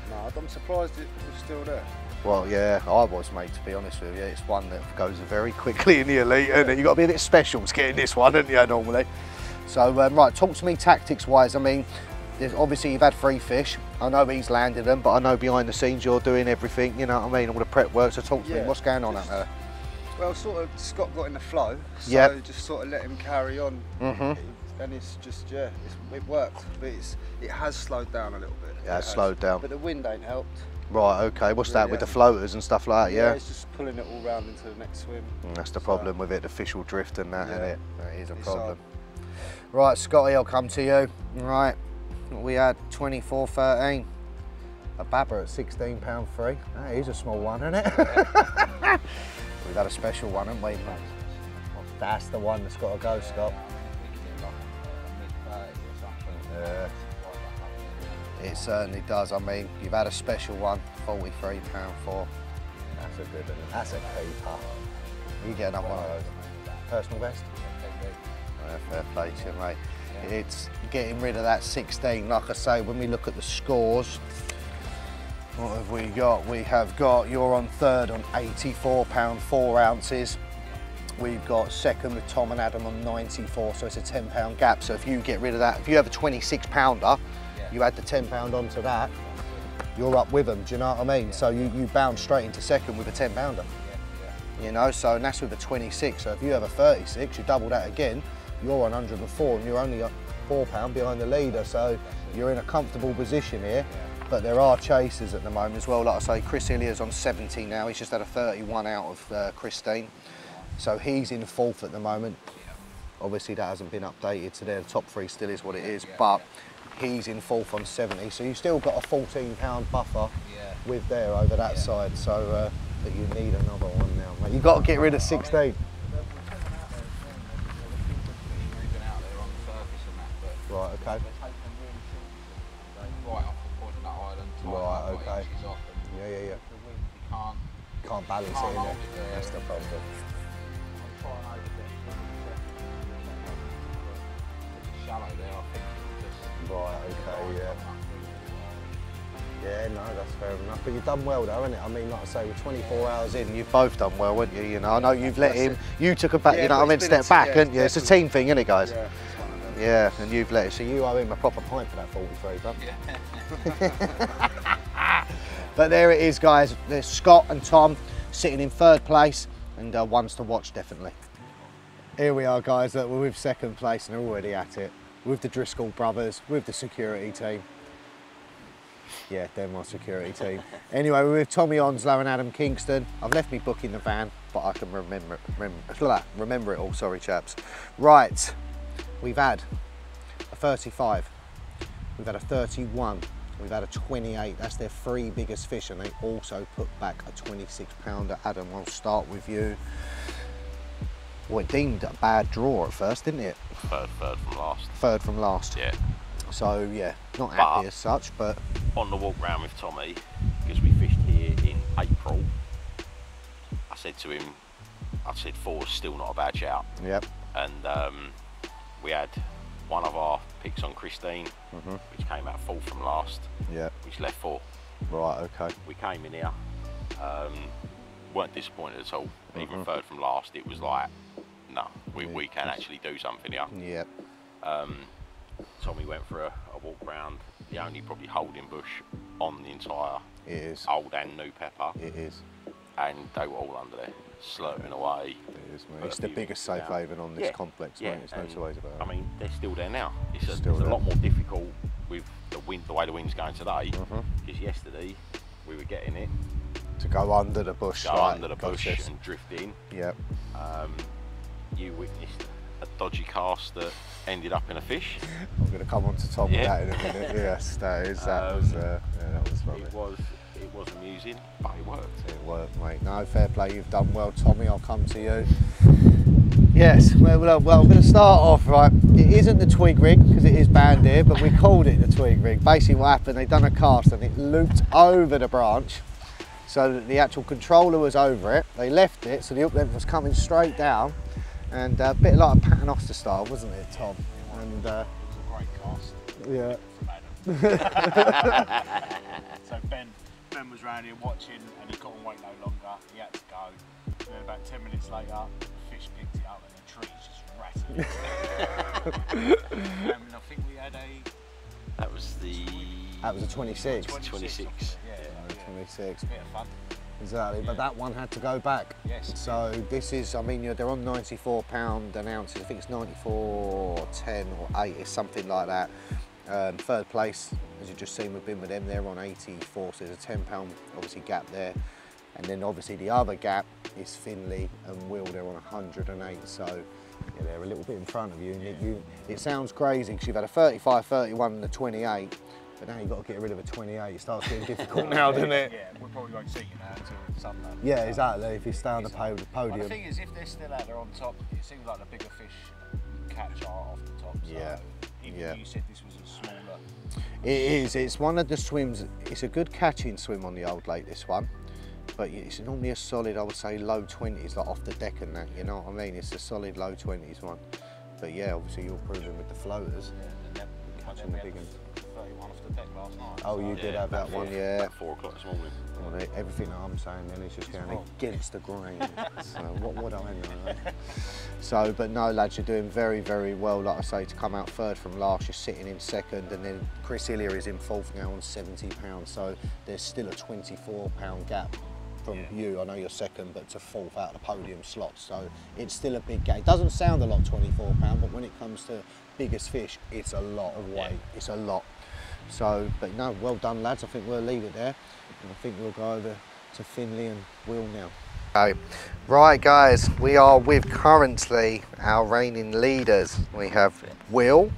no, I'm surprised it was still there. Well, yeah, I was, mate, to be honest with you. It's one that goes very quickly in the Elite, and you've got to be a bit special to get in this one, haven't you, normally? So, right, talk to me tactics-wise. I mean, obviously you've had 3 fish. I know he's landed them, but I know behind the scenes you're doing everything, you know what I mean, all the prep work. So talk to me, what's going on out there? Well, sort of Scott got in the flow, so just sort of let him carry on. And it's just, it worked, but it has slowed down a little bit. It has slowed down. But the wind ain't helped. Right, okay. What's that with the floaters and stuff like that, yeah? It's just pulling it all round into the next swim. That's the problem with it, the fish will drift and that, isn't it? That is a problem. Right, Scotty, I'll come to you. Right, we had 24.13. A babber at £16.3. That is a small one, isn't it? We've had a special one, haven't we? That's the one that's got to go, Scott. Yeah. It certainly does. I mean, you've had a special one, £43 for. That's a good one. That's a keeper. You get another one of those. Personal best? Yeah, fair play to you, mate. It's getting rid of that 16. Like I say, when we look at the scores, what have we got? We have got, you're on third on £84, 4 ounces. We've got second with Tom and Adam on 94, so it's a £10 gap. So if you get rid of that, if you have a 26 pounder, you add the £10 onto that, you're up with them, do you know what I mean? So you bounce straight into second with a 10 pounder. You know, so and that's with a 26. So if you have a 36, you double that again, you're on 104 and you're only up £4 behind the leader. So you're in a comfortable position here. But there are chasers at the moment as well. Like I say, Chris Hilliard's on 70 now. He's just had a 31 out of Christine. So he's in 4th at the moment. Obviously that hasn't been updated to there. The top 3 still is what it is, but he's in 4th on 70. So you've still got a £14 buffer with there over that side. So but you need another one now, mate. You've got to get rid of 16. Right, okay. Right, okay. Yeah. Can't balance it, innit? That's the problem. Right, okay, yeah, no, that's fair enough. But you've done well though, haven't it? I mean, like I say, we're 24 hours in, you've both done well, haven't you? You know, I know you've let him, you took a back, you know what I mean, step back, haven't you? It's a team thing, isn't it, guys? Yeah, and you've let it. So you owe him a proper pint for that 43, bro. But there it is, guys. There's Scott and Tom sitting in 3rd place, and ones to watch, definitely. Here we are, guys. We're with 2nd place, and they're already at it. With the Driscoll brothers, with the security team. Yeah, they're my security team. Anyway, we're with Tommy Onslow and Adam Kingston. I've left me book in the van, but I can remember it all. Sorry, chaps. Right. We've had a 35, we've had a 31, we've had a 28. That's their 3 biggest fish, and they also put back a 26 pounder. Adam, I'll start with you. Well, it deemed a bad draw at first, didn't it? Third from last. 3rd from last. Yeah. So yeah, not happy as such, but on the walk round with Tommy, because we fished here in April, I said to him, I said 4's still not a bad shout. Yep. And we had one of our picks on Christine, which came out 4th from last, which left 4. Right, okay. We came in here, weren't disappointed at all, even 3rd from last. It was like, no, we can actually do something here. Yep. Tommy went for a walk round, the only probably holding bush on the entire old and new pepper. It is. And they were all under there, slurping away. It is, mate. It's the biggest safe haven on this complex, mate. There's no two ways about it. I mean, they're still there now. It's a lot more difficult with the wind, the way the wind's going today. Because yesterday we were getting it to go under the bush, under the bush and drift in. Yep. You witnessed a dodgy cast that ended up in a fish. I'm going to come on to Tom with that in a minute. Yes, that was lovely. It was amusing, but it worked. It worked, mate. No, fair play. You've done well, Tommy. I'll come to you. Yes. Well, I'm going to start off right. It isn't the twig rig because it is banned here, but we called it the twig rig. Basically, what happened? They'd done a cast and it looped over the branch, so that the actual controller was over it. They left it, so the hook length was coming straight down. And a bit like a Paternoster style, wasn't it, Tom? And it was a great cast. Yeah. So Ben was round here watching, and he couldn't wait no longer. He had to go. And then about 10 minutes later, the fish picked it up, and the trees just rattled. And I think we had a That was a 26. 26. Yeah, 26. bit of fun. Exactly, but that one had to go back. Yes. So this is, I mean, they're on £94 an ounce. I think it's 94.10 or 8, it's something like that. Third place, as you've just seen, we've been with them. They're on 84, so there's a £10 obviously gap there. And then obviously the other gap is Finley and Will. They're on 108, so yeah, they're a little bit in front of you. It sounds crazy because you've had a 35, 31 and a 28. But now you've got to get rid of a 28. It starts getting difficult now, doesn't it? Yeah, we probably won't see you now until Sunday. Yeah, exactly. If you stay on the podium. But the thing is, if they're still out there on top, it seems like the bigger fish catch are off the top. So Yeah. even Yeah. if you said this was a smaller. It is. It's one of the swims. It's a good catching swim on the old lake, this one. But it's normally a solid, I would say, low 20s, like off the deck and that. You know what I mean? It's a solid low 20s one. But yeah, obviously you're proving with the floaters. Yeah, Catching the big ones. 31 off the deck last night. Oh, you did have that one, yeah. At 4 o'clock this morning. Well, everything that I'm saying then is just going against the grain. So what would I know? Eh? So, but no, lads, you're doing very, very well. Like I say, to come out third from last, you're sitting in second, and then Chris Hillier is in fourth now on £70. So there's still a £24 gap from you. I know you're second, but to fourth out of the podium slot. So it's still a big gap. It doesn't sound a lot, £24, but when it comes to biggest fish, it's a lot of weight. Yeah. It's a lot. So, but no, well done, lads. I think we'll leave it there. And I think we'll go over to Finley and Will now. Okay. Right, guys, we are with currently our reigning leaders. We have Will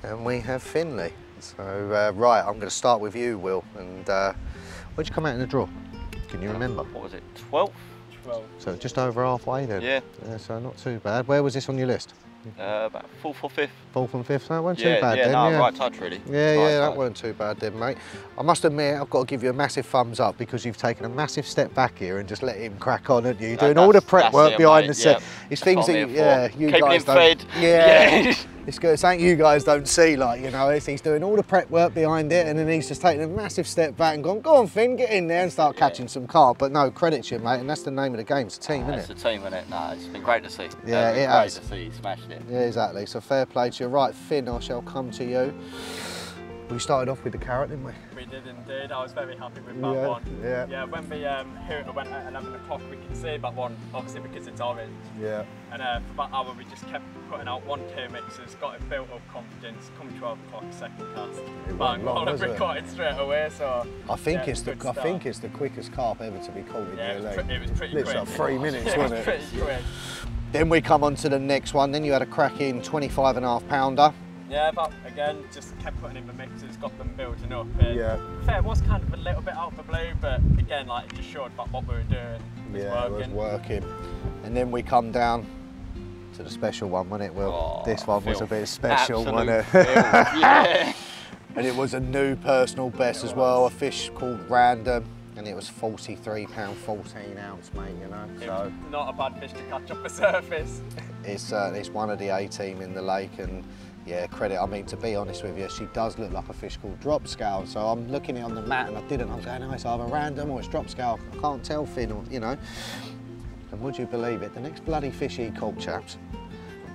and we have Finley. So, right, I'm going to start with you, Will. And where'd you come out in the draw? Can you remember? What was it, 12th? 12. So just over halfway then? Yeah. So not too bad. Where was this on your list? About 4th or 5th. 4th and 5th, that wasn't Yeah, too bad yeah, then. no, Yeah, right touch really. Yeah, Right that touch. wasn't too bad then, mate. I must admit, I've got to give you a massive thumbs up because you've taken a massive step back here and just let him crack on, haven't you? You're doing all the prep work behind the set. It's things that, you Keeping guys him don't... fed. Yeah. It's good. It's something you guys don't see, like, you know. He's doing all the prep work behind it, and then he's just taking a massive step back and gone, go on, Finn, get in there and start catching some carp. But no, credit to you, mate, and that's the name of the game. It's a team, isn't it? It's a team, isn't it? No, it's been great to see. Yeah, it great has. to see. He smashed it. Yeah, exactly. So fair play to you. Right, Finn, I shall come to you. We started off with the carrot, didn't we? We did indeed. I was very happy with that one. Yeah. Yeah, when we went at 11 o'clock, we could see that one, obviously because it's orange. Yeah. And for about an hour, we just kept putting out 1-2 mixes, got it built up confidence. Come 12 o'clock, second cast. wasn't long, was we it? caught it straight away. So I think yeah, it's the quickest carp ever to be caught in yeah, your leg. it was pretty Literally quick. like 3 minutes, Yeah, wasn't it was it? pretty quick. Then we come on to the next one. Then you had a cracking 25.5 pounder. Yeah, but again, just kept putting in the mixes, got them building up. And Yeah. fair, it was kind of a little bit out of the blue, but again, like it just showed about what we were doing. It was working. And then we come down to the special one, wasn't it, Will? Oh, this one was a filth. bit special, Absolute wasn't it? filth, yeah. And it was a new personal best as well, a fish called Random, and it was £43, 14 ounce, mate, you know. It So was not a bad fish to catch up the surface. it's one of the A team in the lake, and yeah, credit. I mean, to be honest with you, she does look like a fish called drop scale. So I'm looking at it on the mat, and I didn't. I was going, oh, it's either Random or it's drop scale. I can't tell, Finn, or you know. And would you believe it? The next bloody fish he caught, chaps,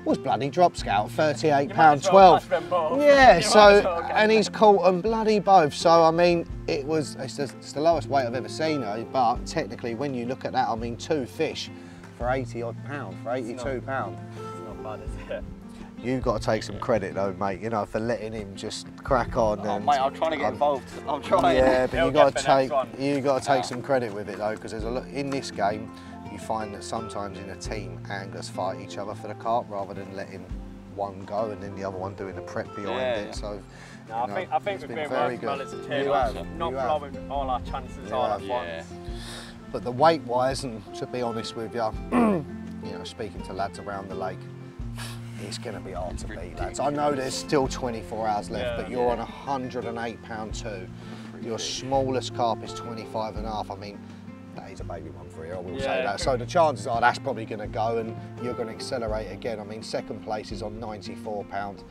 was bloody drop scale, £38.12. Yeah, so and he's caught them bloody both. So I mean, it's the lowest weight I've ever seen her. But technically, when you look at that, I mean, 2 fish for 80 odd pound, for 82 pound. It's not bad, is it? You've got to take some credit though, mate, you know, for letting him just crack on. Oh, and mate, I'm trying to get involved. I'm trying. Yeah, but He'll you've got get to the next one. take some credit with it though, because there's a lot in this game. You find that sometimes in a team, anglers fight each other for the carp rather than letting one go and then the other one doing the prep behind it. So, no, I think we've been working well as a team. Not blowing all our chances all at once. But the weight-wise, and to be honest with you, you know, speaking to lads around the lake, it's going to be hard to beat, lads. I know there's still 24 hours left, but you're on a £108 too. Your smallest carp is 25.5. I mean, that is a baby one for you, I will say that. So the chances are that's probably going to go and you're going to accelerate again. I mean, second place is on £94.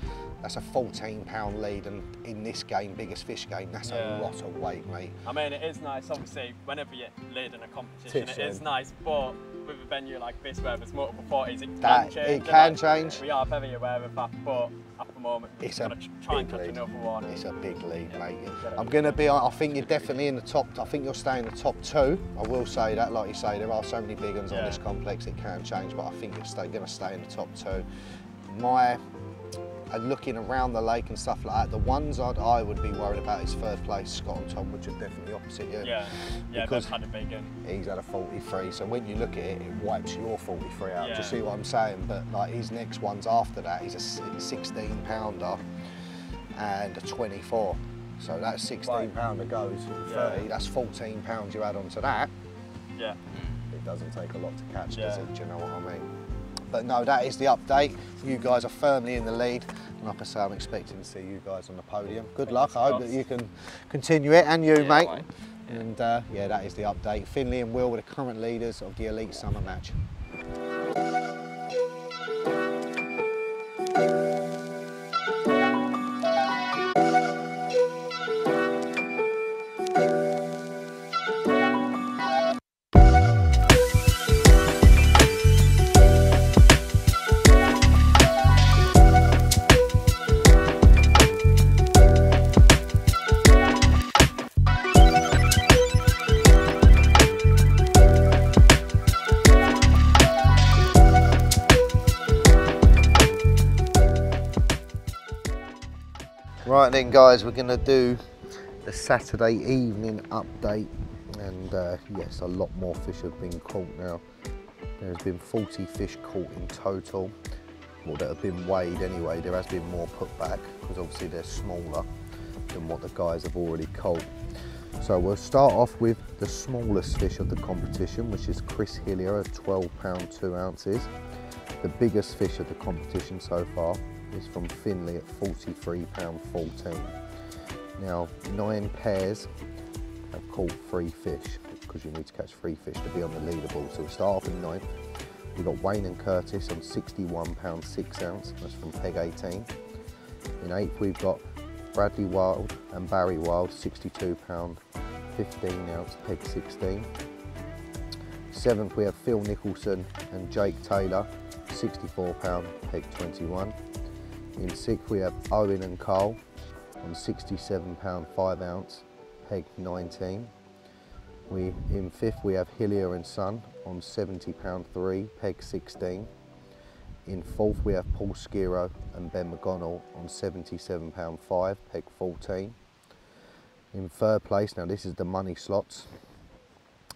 That's a £14 lead, and in this game, biggest fish game, that's a lot of weight, mate. I mean, it is nice, obviously, whenever you're leading a competition, it is nice, but with a venue like this where there's multiple parties, it It can change. can change. We are very aware of that, but at the moment we're It's going a to try and big catch lead. another one. It's a big lead, Yeah, mate. get it. I'm going to be, I think you're definitely in the top, I think you'll stay in the top 2. I will say that, like you say, there are so many big ones on Yeah. this complex, it can change, but I think you're going to stay in the top 2. My, looking around the lake and stuff like that, the ones I would be worried about is 3rd place, Scott and Tom, which are definitely opposite you. Yeah, Because they've had a big one. he's had a 43, so when you look at it, it wipes your 43 out. Do Yeah. you see what I'm saying? But like his next ones after that, he's a 16 pounder and a 24. So that 16 pounder goes 30, that's 14 pounds you add onto that. Yeah. It doesn't take a lot to catch, Yeah. does it? Do you know what I mean? But no, that is the update. You guys are firmly in the lead. And like I say, I'm expecting to see you guys on the podium. Good luck. I hope that you can continue it, and you, mate. mate. And yeah, that is the update. Finley and Will were the current leaders of the Elite Summer Match. Right then guys, we're going to do the Saturday evening update, and yes, a lot more fish have been caught now. There's been 40 fish caught in total, well, that have been weighed anyway. There has been more put back because obviously they're smaller than what the guys have already caught. So we'll start off with the smallest fish of the competition, which is Chris Hillier at 12 pounds 2 ounces. The biggest fish of the competition so far is from Finley at 43 pounds 14. Now 9 pairs have caught 3 fish, because you need to catch 3 fish to be on the leaderboard. So we'll start off in 9th. We've got Wayne and Curtis on 61 pounds 6 ounce, that's from peg 18. In 8th we've got Bradley Wild and Barry Wild, 62 pound 15 ounce, peg 16. 7th we have Phil Nicholson and Jake Taylor, 64 pound, peg 21. In 6th we have Owen and Carl on 67 pound 5 ounce, peg 19. In 5th we have Hillier and Son on 70 pound 3, peg 16. In 4th we have Paul Skiro and Ben McGonnell on 77 pound 5, peg 14. In 3rd place, now this is the money slots.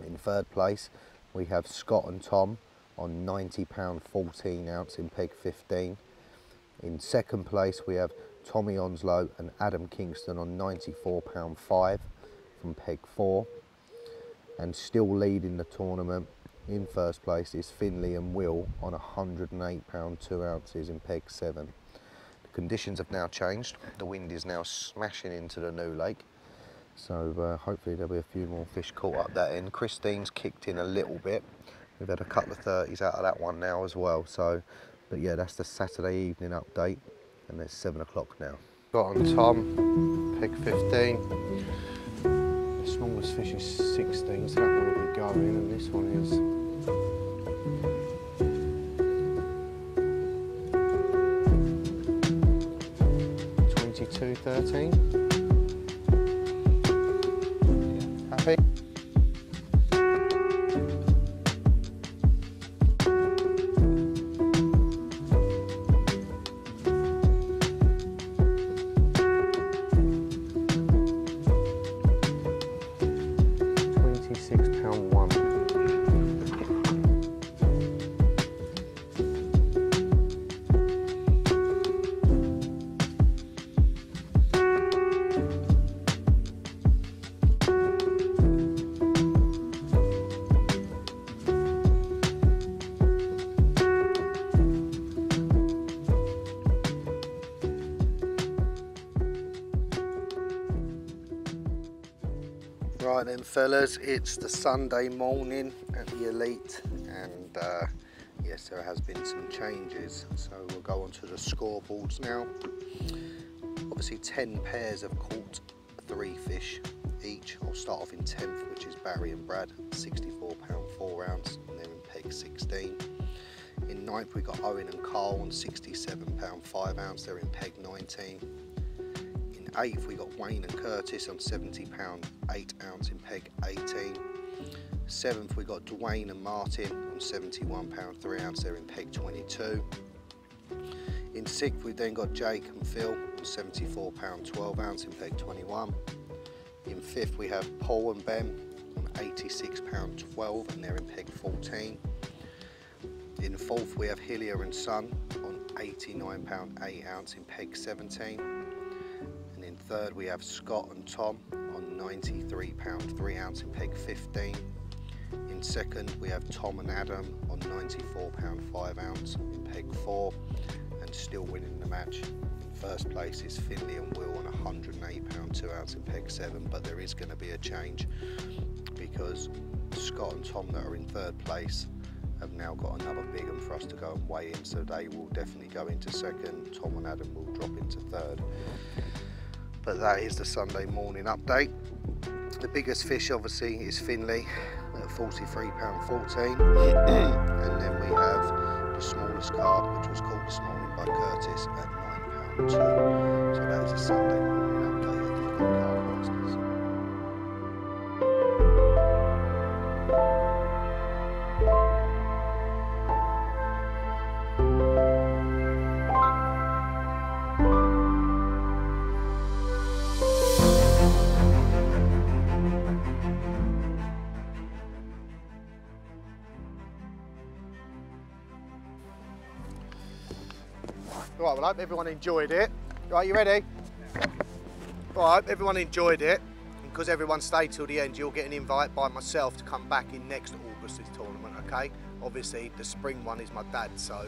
In 3rd place we have Scott and Tom on 90 pound 14 ounce in peg 15. In 2nd place we have Tommy Onslow and Adam Kingston on 94 pound 5 from peg 4. And still leading the tournament in 1st place is Finley and Will on 108 pound 2 ounces in peg 7. The conditions have now changed. The wind is now smashing into the new lake. So hopefully there'll be a few more fish caught up that end. Christine's kicked in a little bit. We've had a couple of 30s out of that one now as well. So, but yeah, that's the Saturday evening update, and it's 7 o'clock now. Got on Tom, peg 15. The smallest fish is 16, so that one will be going, and this one is 22.13. Happy? Right then fellas, it's the Sunday morning at the Elite, and yes, there has been some changes, so we'll go on to the scoreboards now. Obviously 10 pairs have caught 3 fish each. I'll start off in 10th, which is Barry and Brad, 64 pound 4 ounce, and they're in peg peg 16. In 9th we got Owen and Carl on 67 5 ounce, they're in peg 19. In 8th we got Wayne and Curtis on 70 8 ounce in peg 18. 7th we got Dwayne and Martin on 71 3 ounce, they're in peg 22. In 6th we then got Jake and Phil on 74 12 ounce in peg 21. In 5th we have Paul and Ben on 86 12 and they're in peg 14. In 4th we have Hillier and Son on 89 8 ounce in peg 17. And in 3rd we have Scott and Tom on 93 3 ounce in peg 15. In 2nd we have Tom and Adam on 94 5 ounce in peg 4 and still winning the match. In 1st place is Finley and Will on 108 2 ounce in peg 7, but there is going to be a change because Scott and Tom that are in 3rd place have now got another big one for us to go and weigh in, so they will definitely go into 2nd. Tom and Adam will drop into 3rd. But that is the Sunday morning update. The biggest fish obviously is Finley at 43 £14, and then we have the smallest carp, which was caught this morning by Curtis at £9.2. So that is a Sunday morning update of the Elite Carp Masters. Right, well I hope everyone enjoyed it. Right, you ready? Right, I hope everyone enjoyed it. And because everyone stayed till the end, you'll get an invite by myself to come back in next August's tournament, okay? Obviously, the spring one is my dad's, so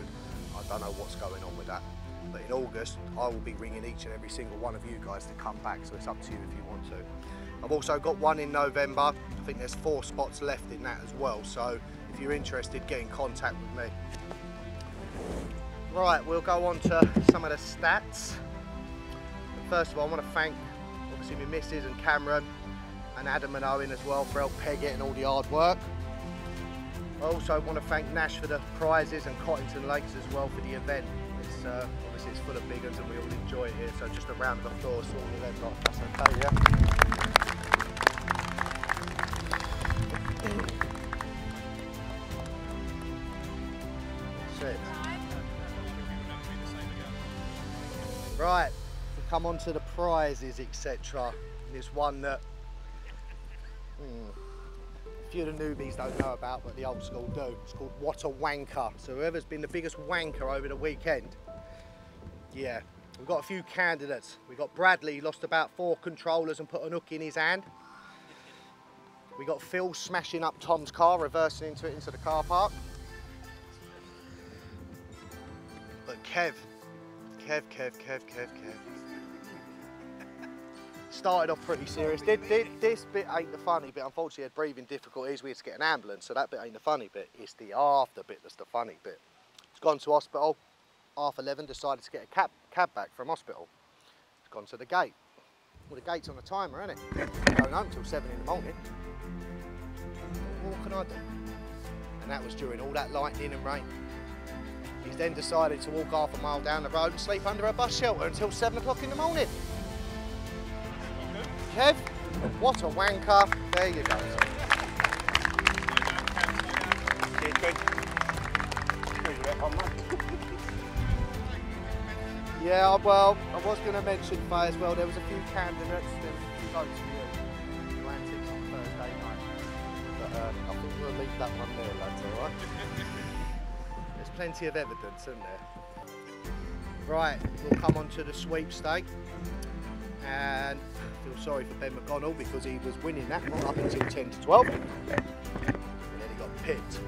I don't know what's going on with that. But in August, I will be ringing each and every single one of you guys to come back, so it's up to you if you want to. I've also got one in November. I think there's 4 spots left in that as well, so if you're interested, get in contact with me. Right, we'll go on to some of the stats. First of all, I want to thank obviously my missus and Cameron and Adam and Owen as well for helping Peg getting all the hard work. I also want to thank Nash for the prizes and Cottington Lakes as well for the event. It's obviously it's full of big ones and we all enjoy it here, so just a round of applause for all of them lot. That's okay, yeah? That's it. Right, we come on to the prizes, etc. There's one that a few of the newbies don't know about, but the old school do. It's called What a Wanker. So whoever's been the biggest wanker over the weekend, yeah. We've got a few candidates. We've got Bradley, he lost about 4 controllers and put an hook in his hand. We got Phil smashing up Tom's car, reversing into it into the car park. But Kev. Started off pretty serious. This bit ain't the funny bit. Unfortunately, he had breathing difficulties. We had to get an ambulance, so that bit ain't the funny bit. It's the after bit that's the funny bit. He's gone to hospital. 11:30, decided to get a cab back from hospital. He's gone to the gate. Well, the gate's on the timer, isn't it? Going home till 7 in the morning. What can I do? And that was during all that lightning and rain. He's then decided to walk half a mile down the road and sleep under a bus shelter until 7 o'clock in the morning. Kev, what a wanker. There you go. Yeah, well, I was going to mention Faye as well. There was a few candidates, there was a few votes for you. Antics on Thursday night. But I think we'll leave that one there, lads, alright? There's plenty of evidence, isn't there? Right, we'll come on to the sweepstake. And I feel sorry for Ben McConnell because he was winning that one up until 10 to 12. And then he got pipped.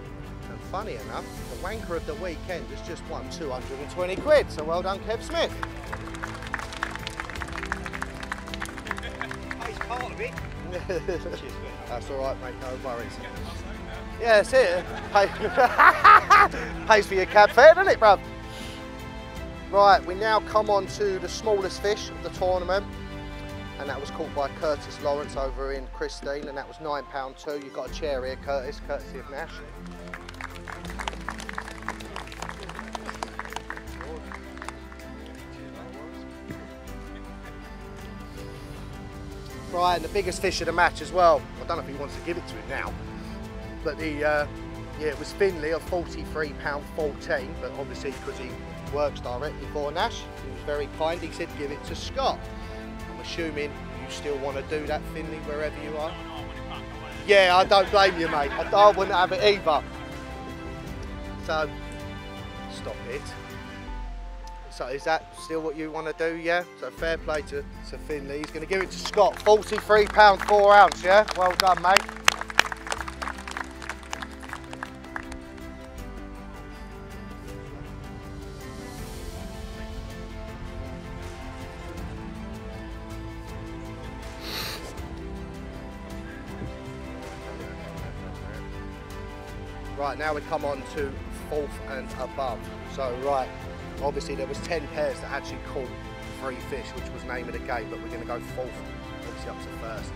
And funny enough, the wanker of the weekend has just won 220 quid. So well done, Kev Smith. He's part of it. That's all right, mate, no worries. Yeah, that's it. Pays for your cab fare, doesn't it, bruv? Right, we now come on to the smallest fish of the tournament, and that was caught by Curtis Lawrence over in Christine, and that was £9.2. You've got a chair here, Curtis, courtesy of Nash. Right, and the biggest fish of the match as well. I don't know if he wants to give it to him now, but yeah, it was Finley of £43.14, but obviously because he works directly for Nash, he was very kind. He said give it to Scott. I'm assuming you still want to do that, Finley, wherever you are. Yeah, I don't blame you, mate. I wouldn't have it either. So, stop it. So is that still what you want to do, yeah? So fair play to Finley. He's going to give it to Scott. £43 4 ounce, yeah? Well done, mate. Right, now we come on to 4th and above. So, right, obviously there was 10 pairs that actually caught 3 fish, which was name of the game, but we're going to go 4th, obviously up to 1st.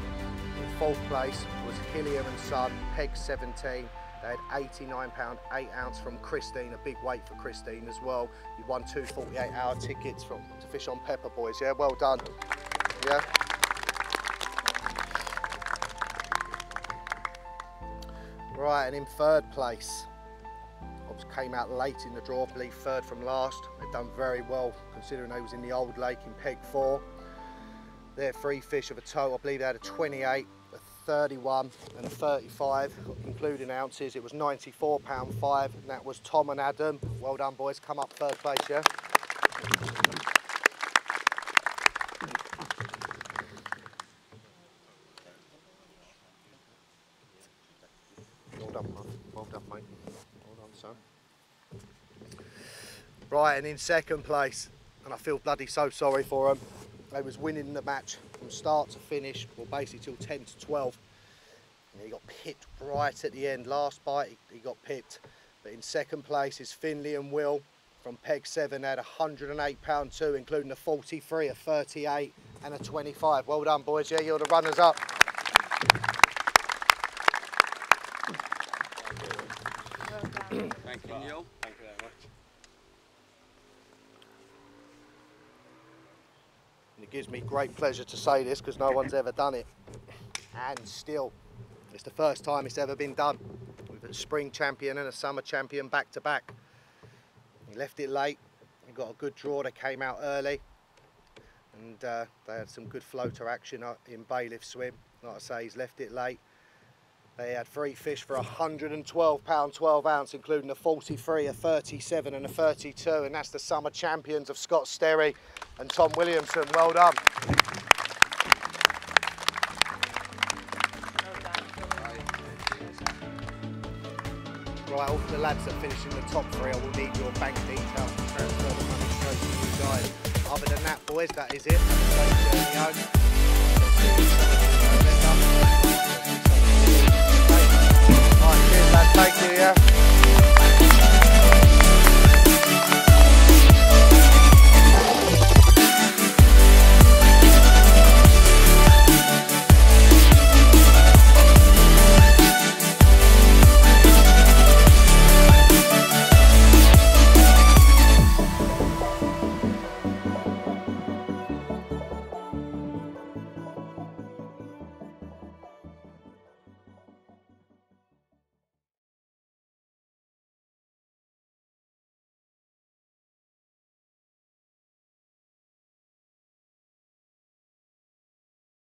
In 4th place was Hillier and Son, peg 17. They had £89 8 ounce from Christine, a big weight for Christine as well. You won 2 48-hour tickets to fish on Pepper Boys, yeah, well done. Yeah. Right, and in 3rd place, came out late in the draw, I believe 3rd from last. They've done very well considering they was in the old lake in peg 4. Their 3 fish of a total, I believe they had a 28, a 31 and a 35, including ounces. It was £94 5, and that was Tom and Adam. Well done, boys, come up 3rd place, yeah? Well done, mate. Well done, son. Right, and in 2nd place, and I feel bloody so sorry for them. They was winning the match from start to finish, well basically till 10 to 12. And he got pipped right at the end. Last bite, he got pipped. But in 2nd place is Finley and Will from peg 7. They had £108 2, including a 43, a 38 and a 25. Well done, boys, yeah, you're the runners up. Thank you, Neil. Thank you very much. And it gives me great pleasure to say this because no one's ever done it. And still, it's the first time it's ever been done. We've got a spring champion and a summer champion back to back. He left it late. He got a good draw. They came out early. And they had some good floater action in bailiff swim. Like I say, he's left it late. They had 3 fish for £112 12 ounce, including a 43, a 37 and a 32, and that's the summer champions of Scott Sterry and Tom Williamson. Well done. Right, all the lads that finish in the top 3, I will need your bank details to transfer the money straight to you guys. Other than that, boys, that is it. Cheers, lad. Thank you, yeah.